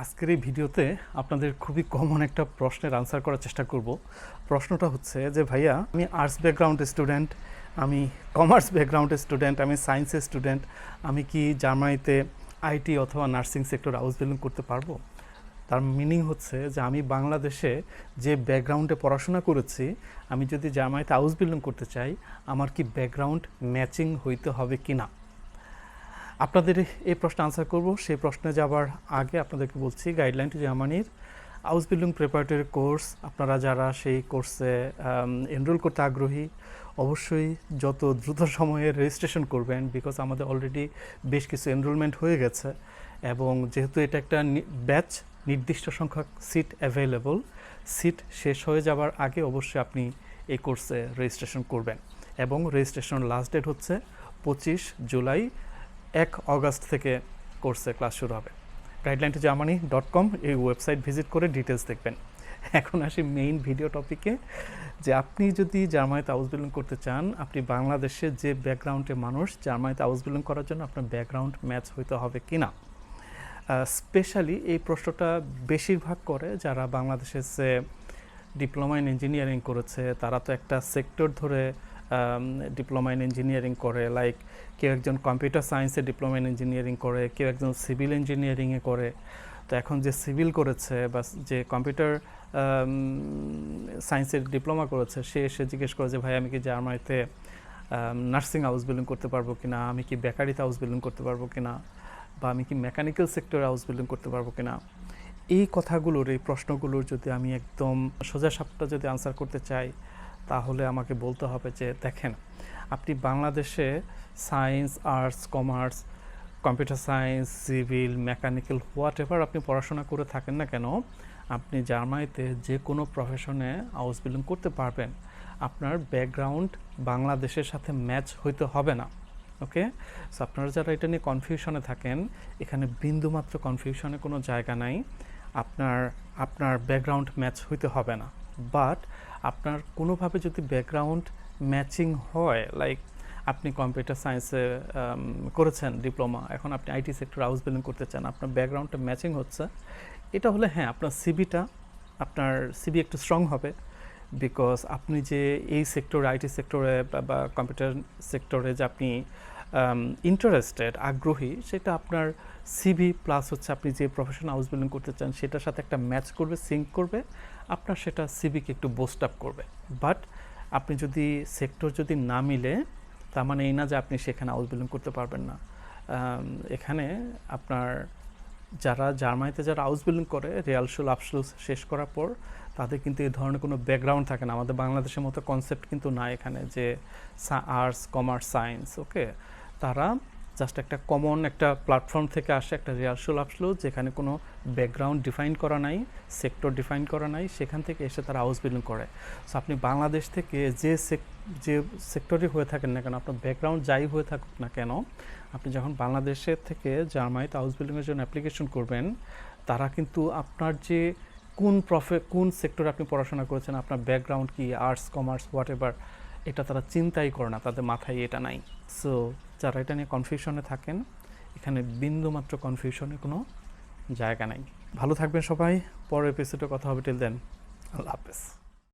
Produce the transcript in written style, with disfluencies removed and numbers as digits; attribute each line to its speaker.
Speaker 1: আজকের এই ভিডিওতে আপনাদের খুবই কমন একটা প্রশ্নের আনসার করার চেষ্টা করব। প্রশ্নটা হচ্ছে যে ভাইয়া, আমি আর্টস ব্যাকগ্রাউন্ডের স্টুডেন্ট, আমি কমার্স ব্যাকগ্রাউন্ডের স্টুডেন্ট, আমি সায়েন্সের স্টুডেন্ট, আমি কি জার্মানিতে আইটি অথবা নার্সিং সেক্টর হাউস বিল্ডিং করতে পারবো? তার মিনিং হচ্ছে যে আমি বাংলাদেশে যে ব্যাকগ্রাউন্ডে পড়াশোনা করেছি, আমি যদি জার্মানিতে হাউস বিল্ডিং করতে চাই, আমার কি ব্যাকগ্রাউন্ড ম্যাচিং হইতে হবে কি না? আপনাদের এই প্রশ্ন আনসার করব। সেই প্রশ্নে যাবার আগে আপনাদেরকে বলছি, গাইডলাইন টু জার্মানির হাউস বিল্ডিং প্রিপারেটরি কোর্স, আপনারা যারা সেই কোর্সে এনরোল করতে আগ্রহী, অবশ্যই যত দ্রুত সময়ে রেজিস্ট্রেশন করবেন, বিকজ আমাদের অলরেডি বেশ কিছু এনরোলমেন্ট হয়ে গেছে এবং যেহেতু এটা একটা ব্যাচ, নির্দিষ্ট সংখ্যক সিট অ্যাভেলেবল, সিট শেষ হয়ে যাবার আগে অবশ্যই আপনি এই কোর্সে রেজিস্ট্রেশন করবেন এবং রেজিস্ট্রেশন লাস্ট ডেট হচ্ছে 25 জুলাই, 1 অগস্ট থেকে কোর্সে ক্লাস শুরু হবে। guideline2germany.com এই ওয়েবসাইট ভিজিট করে ডিটেলস দেখবেন। এখন আসি মেইন ভিডিও টপিকে, যে আপনি যদি জার্মানিতে হাউস বিল্ডিং করতে চান, আপনি বাংলাদেশে যে ব্যাকগ্রাউন্ডে মানুষ, জার্মানিতে হাউস বিল্ডিং করার জন্য আপনার ব্যাকগ্রাউন্ড ম্যাচ হইতে হবে কি না। স্পেশালি এই প্রশ্নটা বেশিরভাগ করে যারা বাংলাদেশে ডিপ্লোমা ইন ইঞ্জিনিয়ারিং করেছে, তারা তো একটা সেক্টর ধরে ডিপ্লোমা ইন ইঞ্জিনিয়ারিং করে, লাইক কেউ একজন কম্পিউটার সায়েন্সে ডিপ্লোমা ইন ইঞ্জিনিয়ারিং করে, কেউ একজন সিভিল ইঞ্জিনিয়ারিংয়ে করে। তো এখন যে সিভিল করেছে বা যে কম্পিউটার সায়েন্সের ডিপ্লোমা করেছে, সে এসে জিজ্ঞেস করে যে ভাই, আমি কি জার্মানিতে নার্সিং হাউস বিল্ডিং করতে পারবো কিনা, আমি কি বেকারিতে হাউস বিল্ডিং করতে পারবো কিনা, বা আমি কি মেকানিক্যাল সেক্টরে হাউস বিল্ডিং করতে পারবো কিনা। এই কথাগুলোর, এই প্রশ্নগুলোর যদি আমি একদম সোজা সাপটা যদি আনসার করতে চাই, তাহলে আমাকে বলতে হবে যে দেখেন, আপনি বাংলাদেশে science, arts, commerce, computer science, civil, mechanical, what ever আপনি পড়াশোনা করে থাকেন না কেন, আপনি জার্মানিতে যে কোনো প্রফেশনে হাউস বিল্ডিং করতে পারবেন। আপনার ব্যাকগ্রাউন্ড বাংলাদেশের সাথে ম্যাচ হইতে হবে না। ওকে, সো আপনারা যারা এটা নিয়ে কনফিউশনে থাকেন, এখানে বিন্দুমাত্র কনফিউশনে কোনো জায়গা নাই। আপনার ব্যাকগ্রাউন্ড ম্যাচ হইতে হবে না, বাট আপনার কোনোভাবে যদি ব্যাকগ্রাউন্ড ম্যাচিং হয়, লাইক আপনি কম্পিউটার সায়েন্সে করেছেন ডিপ্লোমা, এখন আপনি আইটি সেক্টর হাউস বিল্ডিং করতে চান, আপনার ব্যাকগ্রাউন্ডটা ম্যাচিং হচ্ছে, এটা হলে হ্যাঁ, আপনার সিবি একটু স্ট্রং হবে, বিকজ আপনি যে এই সেক্টরে, আইটি সেক্টরে বা কম্পিউটার সেক্টরে যে আপনি ইন্টারেস্টেড, আগ্রহী, সেটা আপনার সিভি প্লাস হচ্ছে আপনি যে প্রফেশন হাউস বিল্ডিং করতে চান সেটার সাথে একটা ম্যাচ করবে, সিঙ্ক করবে, আপনার সেটা সিভিকে একটু বুস্ট আপ করবে। বাট আপনি যদি সেক্টর যদি না মিলে, তার মানে এই না যে আপনি সেখানে হাউস বিল্ডিং করতে পারবেন না। এখানে আপনার যারা জার্মানিতে যারা হাউস বিল্ডিং করে, রিয়ালশুল আফসলুস শেষ করার পর তাদের কিন্তু এই ধরনের কোনো ব্যাকগ্রাউন্ড থাকে না। আমাদের বাংলাদেশের মতো কনসেপ্ট কিন্তু না এখানে, যে আর্টস, কমার্স, সায়েন্স। ওকে, তারা জাস্ট একটা কমন একটা প্ল্যাটফর্ম থেকে আসে, একটা রিয়ালশুল আফসলুস, যেখানে কোনো ব্যাকগ্রাউন্ড ডিফাইন করা নাই, সেক্টর ডিফাইন করা নাই, সেখান থেকে এসে তারা হাউস বিল্ডিং করে। সো আপনি বাংলাদেশ থেকে যে সেক্টরে হয়ে থাকেন না কেন, আপনার ব্যাকগ্রাউন্ড যাই হয়ে থাকুক না কেন, আপনি যখন বাংলাদেশের থেকে জার্মানিতে হাউস বিল্ডিংয়ের জন্য অ্যাপ্লিকেশন করবেন, তারা কিন্তু আপনার যে কোন সেক্টরে আপনি পড়াশোনা করেছেন, আপনার ব্যাকগ্রাউন্ড কি, আর্টস, কমার্স, হোয়াট এভার, এটা তারা চিন্তাই করে না, তাদের মাথায় এটা নাই। সো যারা এটা নিয়ে কনফিউশনে থাকেন, এখানে বিন্দুমাত্র কনফিউশনের কোনো জায়গা নাই। ভালো থাকবেন সবাই, পরের এপিসোডে কথা হবে। টিল দেন, আল্লাহ হাফেজ।